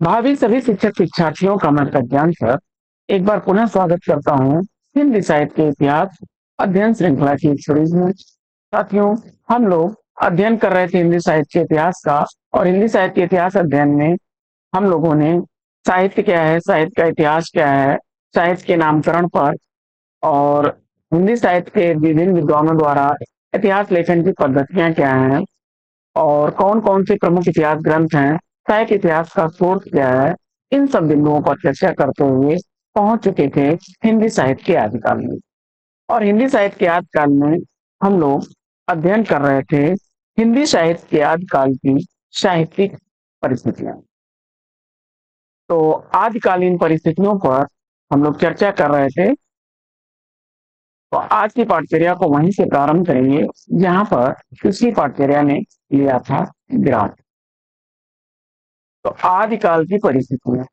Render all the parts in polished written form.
भावी सभी शिक्षक शिक्षार्थियों का मैं प्रज्ञान सर एक बार पुनः स्वागत करता हूँ हिंदी साहित्य के इतिहास अध्ययन श्रृंखला की इस सीरीज में। साथियों, हम लोग अध्ययन कर रहे थे हिंदी साहित्य के इतिहास का। और हिंदी साहित्य के इतिहास अध्ययन में हम लोगों ने साहित्य क्या है, साहित्य का इतिहास क्या है, साहित्य के नामकरण पर और हिंदी साहित्य के विभिन्न विद्वानों द्वारा इतिहास लेखन की पद्धतियां क्या हैं और कौन कौन से प्रमुख इतिहास ग्रंथ हैं, साहित्य इतिहास का सोर्स क्या है, इन सब बिंदुओं पर चर्चा करते हुए पहुंच चुके थे हिंदी साहित्य के आदिकाल में। और हिंदी साहित्य के आदिकाल में हम लोग अध्ययन कर रहे थे हिंदी साहित्य के आदिकाल की साहित्यिक परिस्थितियां। तो आदिकालीन परिस्थितियों पर हम लोग चर्चा कर रहे थे। तो आज की पाठचर्या को वहीं से प्रारंभ करेंगे जहां पर पिछली पाठचर्या ने लिया था विराम। तो आदिकाल की परिस्थितियां।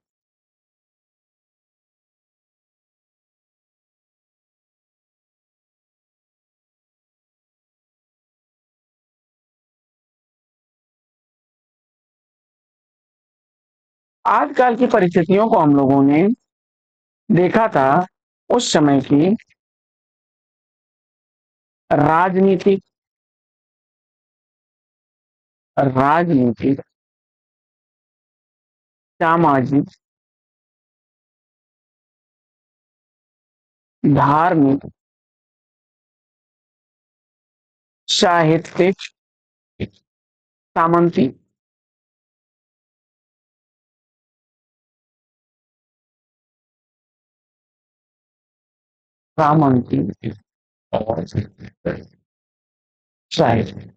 आजकल की परिस्थितियों को हम लोगों ने देखा था उस समय की राजनीतिक राजनीतिक सामाजिक धार्मिक साहित्यिक सामंती सामंती और साहित्य,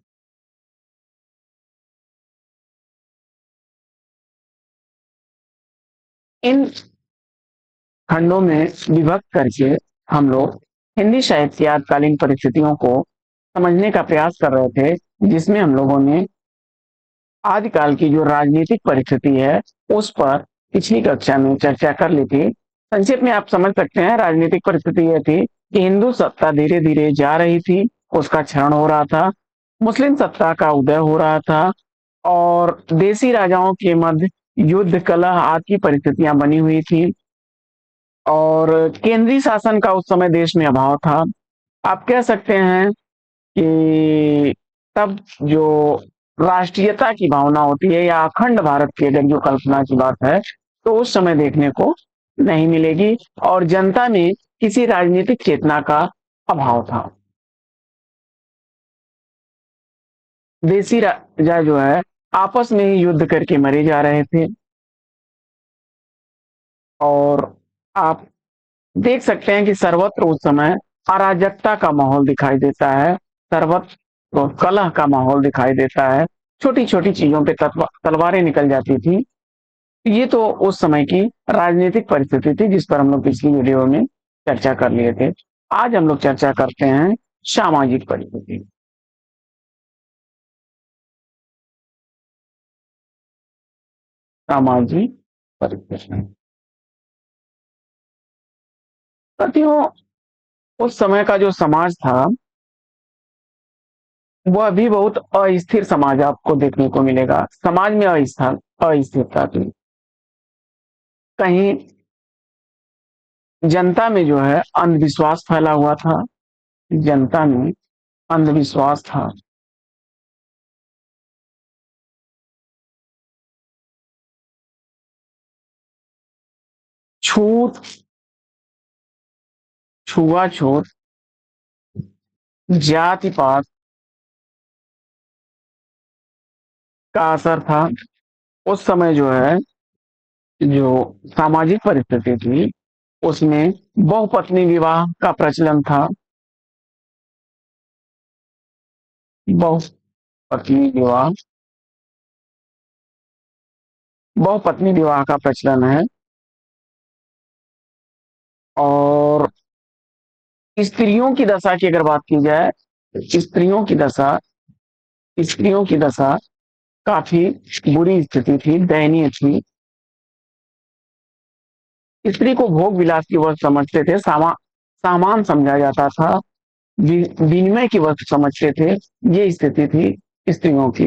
इन खंडों में विभक्त करके हम लोग हिंदी साहित्य की आजकालीन परिस्थितियों को समझने का प्रयास कर रहे थे, जिसमें हम लोगों ने आदिकाल की जो राजनीतिक परिस्थिति है उस पर पिछली कक्षा में चर्चा कर ली थी। संक्षेप में आप समझ सकते हैं राजनीतिक परिस्थिति यह थी कि हिंदू सत्ता धीरे धीरे जा रही थी, उसका क्षरण हो रहा था, मुस्लिम सत्ता का उदय हो रहा था और देसी राजाओं के मध्य युद्ध कलह आदि की परिस्थितियां बनी हुई थी और केंद्रीय शासन का उस समय देश में अभाव था। आप कह सकते हैं कि तब जो राष्ट्रीयता की भावना होती है या अखंड भारत की अगर जो कल्पना की बात है तो उस समय देखने को नहीं मिलेगी और जनता में किसी राजनीतिक चेतना का अभाव था। देसी राजा जो है आपस में ही युद्ध करके मरे जा रहे थे और आप देख सकते हैं कि सर्वत्र उस समय अराजकता का माहौल दिखाई देता है, सर्वत्र कलह का माहौल दिखाई देता है, छोटी छोटी चीजों पे तलवारें निकल जाती थी। ये तो उस समय की राजनीतिक परिस्थिति थी जिस पर हम लोग पिछली वीडियो में चर्चा कर लिए थे। आज हम लोग चर्चा करते हैं सामाजिक परिस्थिति। सामाजिक परिस्थिति साथियों, उस समय का जो समाज था वह भी बहुत अस्थिर समाज आपको देखने को मिलेगा। समाज में अस्थिरता थी। कहीं जनता में जो है अंधविश्वास फैला हुआ था, जनता में अंधविश्वास था। छूत, छुआछूत, जाति पात का असर था। उस समय जो है जो सामाजिक परिस्थिति थी उसमें बहुपत्नी विवाह का प्रचलन था। बहुपत्नी विवाह बहुपत्नी विवाह का प्रचलन है और स्त्रियों की दशा की अगर बात की जाए, स्त्रियों की दशा स्त्रियों की दशा काफी बुरी स्थिति थी, दयनीय थी। स्त्री को भोग विलास की वस्तु समझते थे, सामान समझा जाता था, विनिमय की वस्तु समझते थे। ये स्थिति थी स्त्रियों की।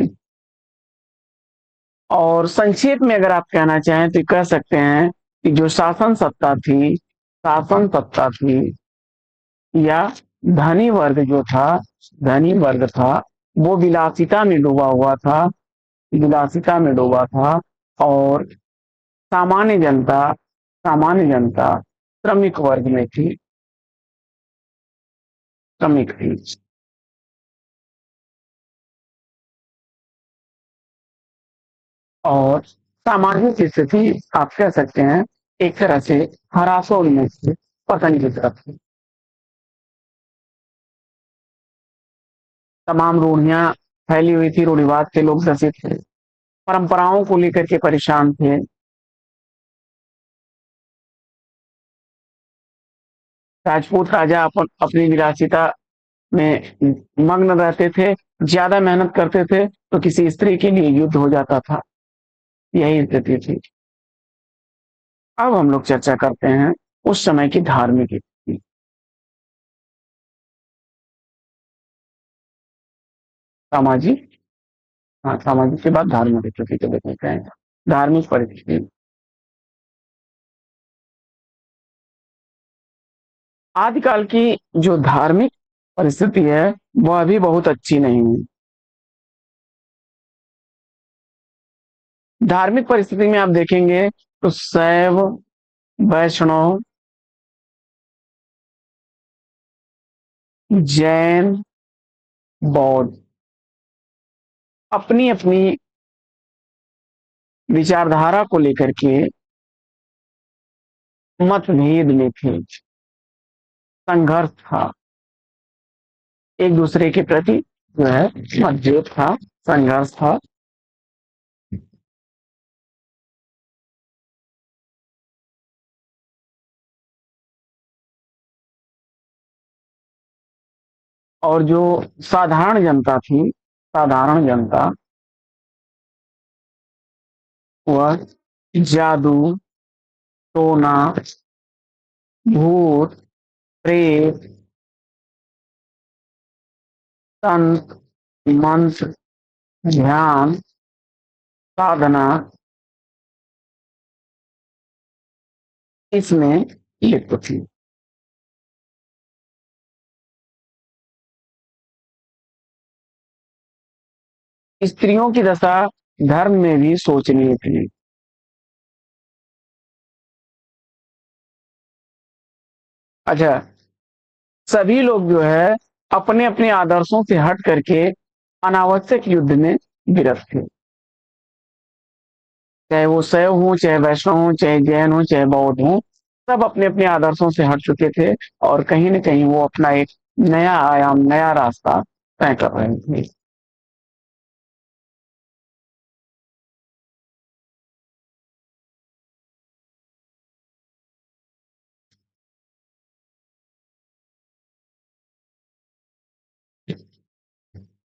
और संक्षेप में अगर आप कहना चाहें तो कह सकते हैं कि जो शासन सत्ता थी या धनी वर्ग था, वो विलासिता में डूबा था। और सामान्य जनता सामान्य जनता श्रमिक वर्ग में थी, श्रमिक थी। और सामाजिक स्थिति आप कह सकते हैं एक तरह से ह्रासोन्मुख से पतन की तरफ थी। तमाम रूढ़ियां फैली हुई थी, रूढ़िवाद से लोग ग्रसित थे, परंपराओं को लेकर के परेशान थे। राजपूत राजा अपनी विलासिता में मग्न रहते थे, ज्यादा मेहनत करते थे तो किसी स्त्री के लिए युद्ध हो जाता था। यही स्थिति थी। अब हम लोग चर्चा करते हैं उस समय की धार्मिक स्थिति। सामाजिक हाँ, सामाजिक के बाद धार्मिक स्थिति को देखते हैं। धार्मिक परिस्थिति आदिकाल की जो धार्मिक परिस्थिति है वह भी बहुत अच्छी नहीं है। धार्मिक परिस्थिति में आप देखेंगे तो शैव, वैष्णव, जैन, बौद्ध अपनी अपनी विचारधारा को लेकर के मतभेद में थे, संघर्ष था, एक दूसरे के प्रति जो है मतभेद था, संघर्ष था। और जो साधारण जनता थी, साधारण जनता वह जादू, टोना, भूत, प्रेत, तंत्र, मंत्र, ध्यान, साधना इसमें लिप्त थी। स्त्रियों की दशा धर्म में भी शोचनीय थी। अच्छा, सभी लोग जो है अपने अपने आदर्शों से हट करके अनावश्यक युद्ध में गिरफ्त थे। चाहे वो शैव हो, चाहे वैष्णव हो, चाहे जैन हो, चाहे बौद्ध हो, सब अपने अपने आदर्शों से हट चुके थे और कहीं न कहीं वो अपना एक नया आयाम, नया रास्ता तय कर रहे थे।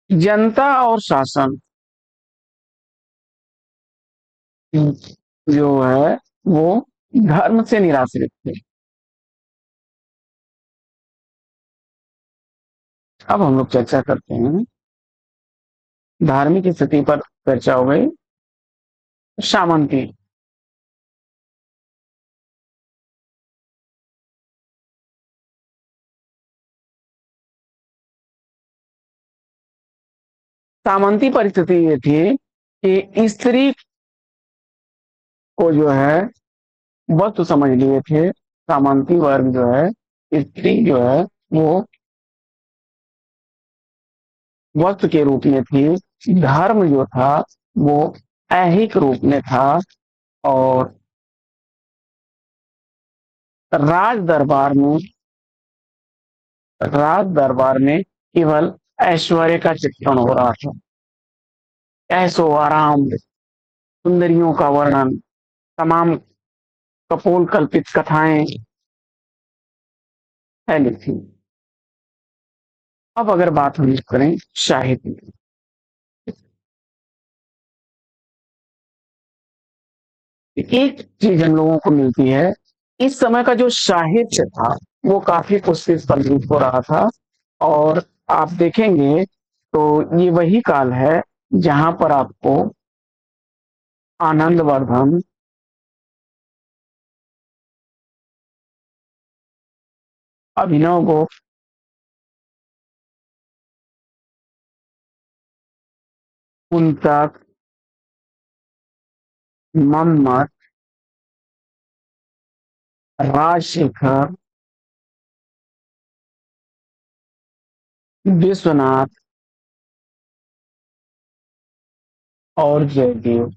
जनता और शासन जो है वो धर्म से निराश्रित थे। अब हम लोग चर्चा करते हैं, धार्मिक स्थिति पर चर्चा हो गई। सामंती सामंती परिस्थिति ये थी कि स्त्री को जो है वस्तु समझ लिए थे। सामंती वर्ग जो है, स्त्री जो है वो वस्तु के रूप में थी, धर्म जो था वो ऐहिक रूप में था। और राज दरबार में राज दरबार में केवल ऐश्वर्य का चित्रण हो रहा था, ऐशो आराम, सुंदरियों का वर्णन, तमाम कपोल कल्पित कथाएं फैली थी। अब अगर बात हम करें साहित्य की, एक चीज हम लोगों को मिलती है, इस समय का जो साहित्य था वो काफी पुष्पित समृद्ध हो रहा था। और आप देखेंगे तो ये वही काल है जहां पर आपको आनंदवर्धन, अभिनव गोप, कुंतक, मन्मथ, राजशेखर, विश्वनाथ और जयदेव,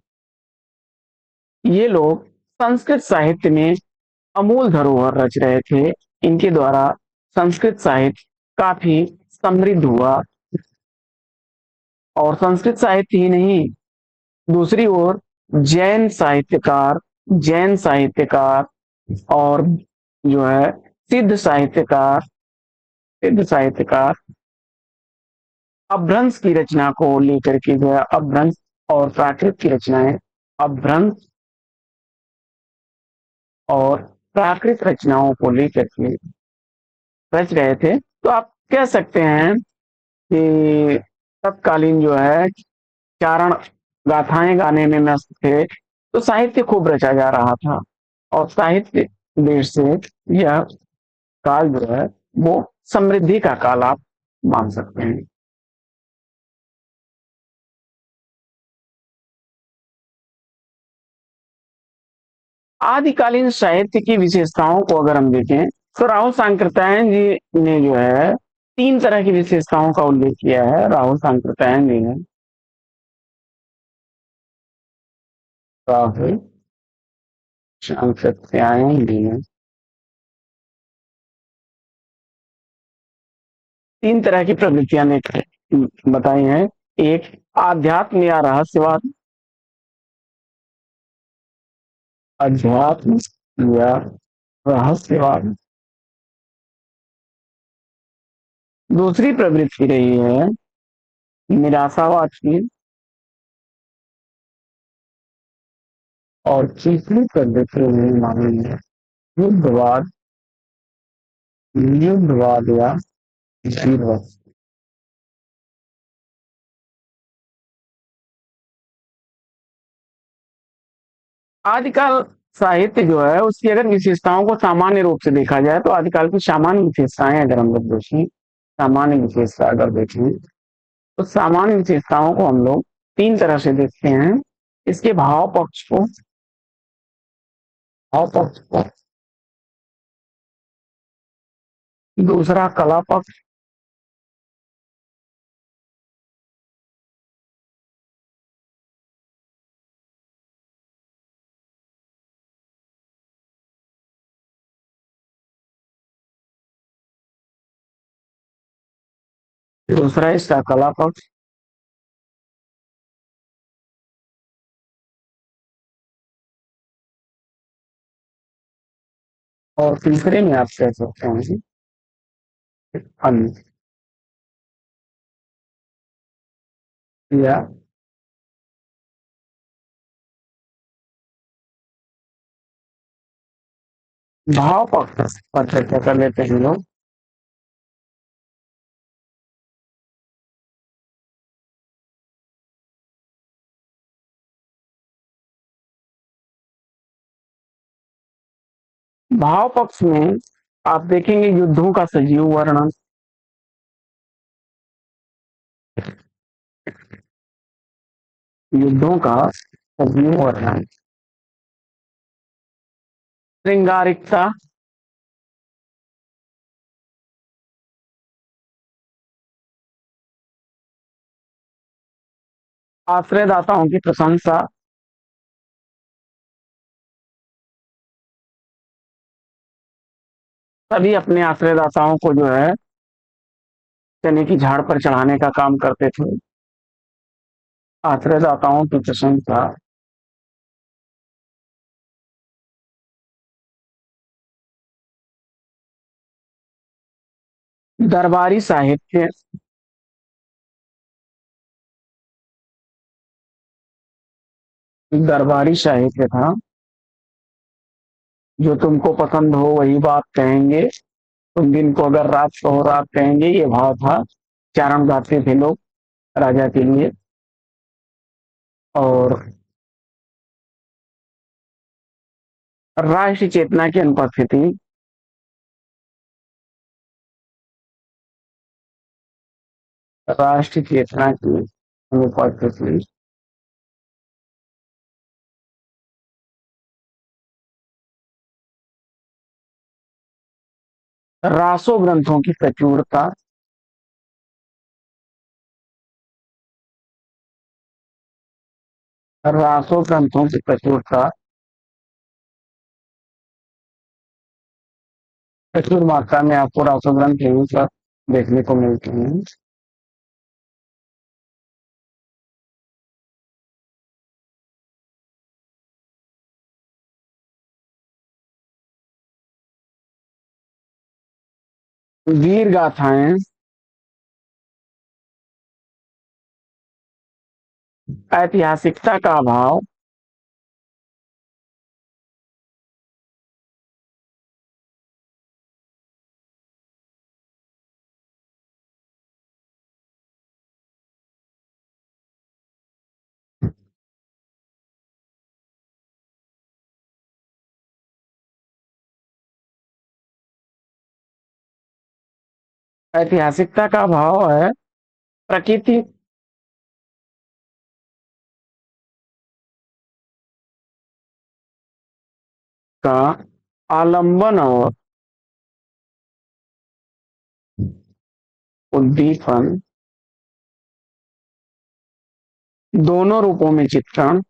ये लोग संस्कृत साहित्य में अमूल धरोहर रच रहे थे। इनके द्वारा संस्कृत साहित्य काफी समृद्ध हुआ, और संस्कृत साहित्य ही नहीं, दूसरी ओर जैन साहित्यकार और जो है सिद्ध साहित्यकार सिद्ध साहित्यकार अपभ्रंश की रचना को लेकर के जो है अपभ्रंश और प्राकृत की रचनाएं, अपभ्रंश और प्राकृत रचनाओं को लेकर के रच रहे थे। तो आप कह सकते हैं कि तत्कालीन जो है चारण गाथाएं गाने में मस्त थे, तो साहित्य खूब रचा जा रहा था, और साहित्य देश से यह काल जो है वो समृद्धि का काल आप मान सकते हैं। आदिकालीन साहित्य की विशेषताओं को अगर हम देखें, तो राहुल सांकृत्यायन जी ने जो है तीन तरह की विशेषताओं का उल्लेख किया है। राहुल सांकृत्यायन जी ने राहुल सांकृत्यायन जी ने तीन तरह की प्रवृत्तियां ने बताई हैं। एक, आध्यात्म या रहस्यवाद, अध्यात्म या रहस्यवाद। दूसरी प्रवृत्ति रही है निराशावाद की, और तीसरी प्रवृत्ति रही हमारी युद्धवाद, युद्धवाद या वीरवाद। आदिकाल साहित्य जो है उसकी अगर विशेषताओं को सामान्य रूप से देखा जाए, तो आदिकाल की सामान्य विशेषताएं अगर हम लोग देखें, सामान्य विशेषता अगर देखें, तो सामान्य विशेषताओं को हम लोग तीन तरह से देखते हैं। इसके भाव पक्ष को, दूसरा कला पक्ष, दूसरा इसका कला पक्ष, और तीसरे में आप कह सकते हैं अन्य या भाव पक्ष पर चर्चा कर लेते हैं लोग। भाव पक्ष में आप देखेंगे युद्धों का सजीव वर्णन, युद्धों का सजीव वर्णन, श्रृंगारिकता, आश्रयदाताओं की प्रशंसा, सभी अपने आश्रयदाताओं को जो है चने की झाड़ पर चढ़ाने का काम करते थे। आश्रयदाताओं की प्रशंसा, दरबारी साहित्य, दरबारी साहित्य था, जो तुमको पसंद हो वही बात कहेंगे, तुम दिन को अगर रात को रात कहेंगे, ये भाव था। चारण गाते थे लोग राजा के लिए। और राष्ट्रीय चेतना की अनुपस्थिति। राष्ट्रीय चेतना की अनुपस्थिति। रासो ग्रंथों की प्रचुरता। रासो ग्रंथों की प्रचुरता। प्रचुर मात्रा में आपको रासो ग्रंथ यहीं पर देखने को मिलते हैं। वीर गाथाएं। ऐतिहासिकता का अभाव। ऐतिहासिकता का अभाव है प्रकृति का आलंबन और उद्दीपन दोनों रूपों में चित्रण।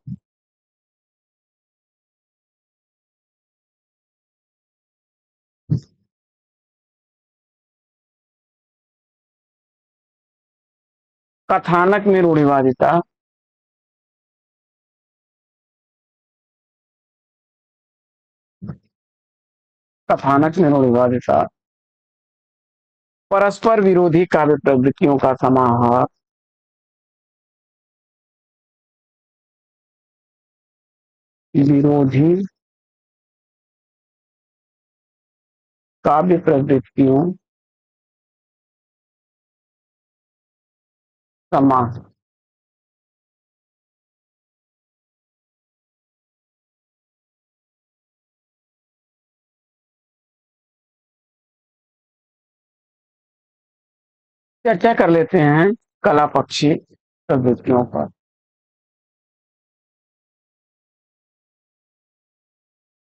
कथानक में रूढ़िवादिता। कथानक में रूढ़िवादिता। परस्पर विरोधी काव्य प्रवृत्तियों का समाहार। विरोधी काव्य प्रवृत्तियों समाहार। चर्चा कर लेते हैं कला पक्षी प्रवृत्तियों पर।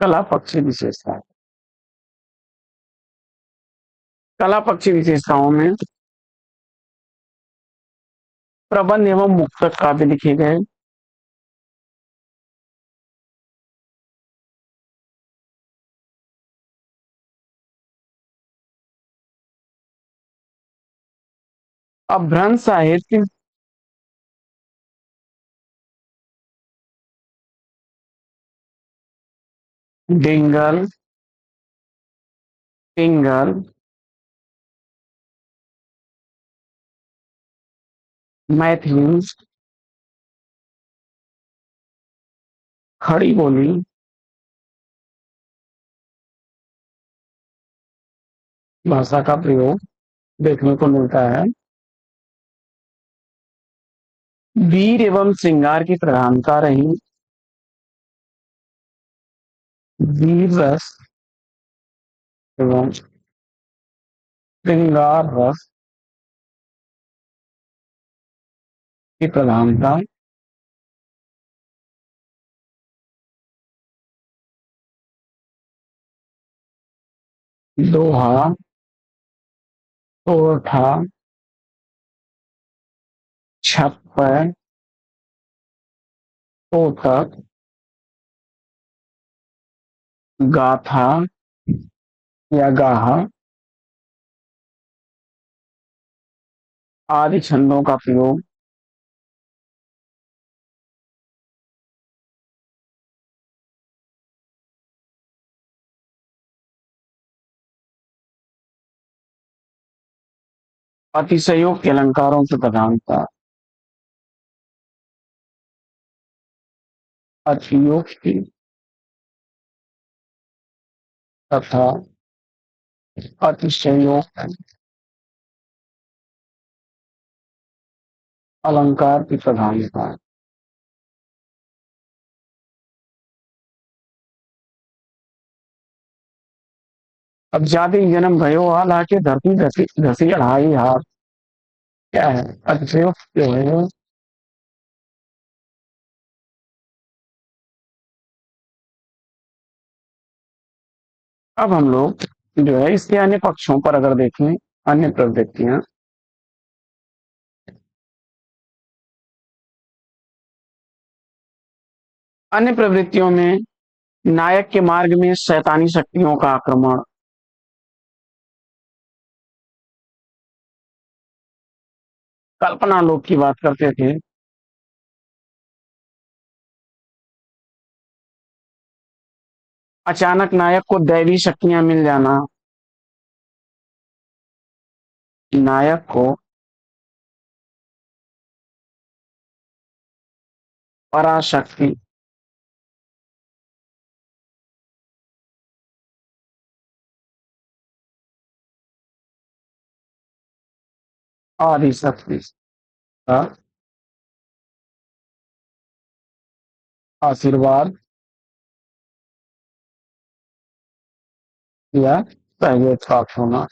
कला पक्षी विशेषताएं। कला पक्षी विशेषताओं में प्रबंध एवं मुक्तक काव्य लिखे गए। अपभ्रंश साहित्य। डिंगल। पिंगल। मैथिली। खड़ी बोली। भाषा का प्रयोग देखने को मिलता है। वीर एवं श्रृंगार की प्रधानता रही। वीर रस एवं श्रृंगार रस की प्रधानता। दोहा। सोरठा। छप्पर। तोतक। गाथा या गाहा आदि छंदों का प्रयोग। अतिशयोक्ति अलंकारों की प्रधानता। अतियोक्ति तथा अतिशयोक्ति अलंकार की प्रधानता। अब जाति जन्म भयो हालांकि धरती धसी धसी अढ़ाई हाथ। क्या है अतिप्रयोग जो है। अब हम लोग जो है इसके अन्य पक्षों पर अगर देखें, अन्य प्रवृत्तियां, अन्य प्रवृत्तियों में नायक के मार्ग में शैतानी शक्तियों का आक्रमण, कल्पना लोग की बात करते थे। अचानक नायक को दैवी शक्तियां मिल जाना, नायक को पराशक्ति, आदि शक्ति का आशीर्वाद या सहयोग प्राप्त होना।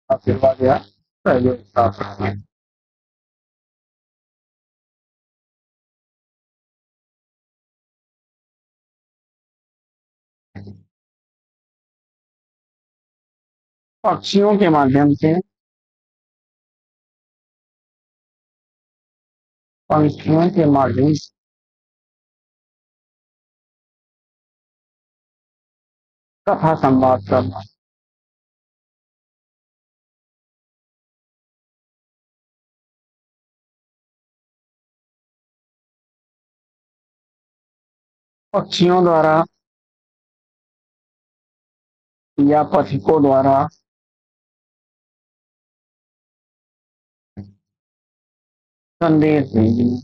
आशीर्वाद या सहयोग प्राप्त होना। पक्षियों के माध्यम से, पंखियों के माध्यम से कथा संवाद करना। पक्षियों द्वारा या पथिकों द्वारा संदेश भेजना।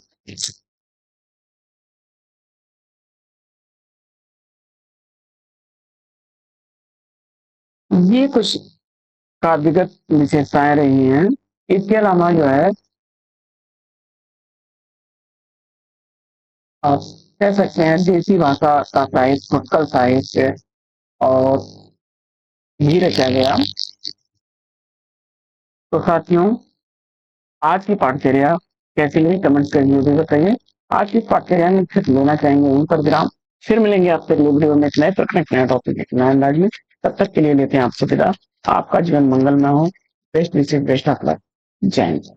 ये कुछ काव्यगत विशेषताएं रही हैं। इसके अलावा जो है आप कह सकते हैं देसी भाषा का साहित्य, फुटकल साहित्य और भी रचा गया। तो साथियों, आज की पाठचर्या कैसी लगी कमेंट करके भी बताइए। आज की पाठचर्या में फिर लेना चाहेंगे यहीं पर विराम। फिर मिलेंगे आपसे अगले वीडियो में एक नए प्रश्न, एक नया टॉपिक, एक नया अंदाज में। तब तक के लिए लेते हैं आपसे विदा। आपका जीवन मंगलमय हो। बेस्ट विशेष, बेस्ट ऑफ लक। जय हिंद।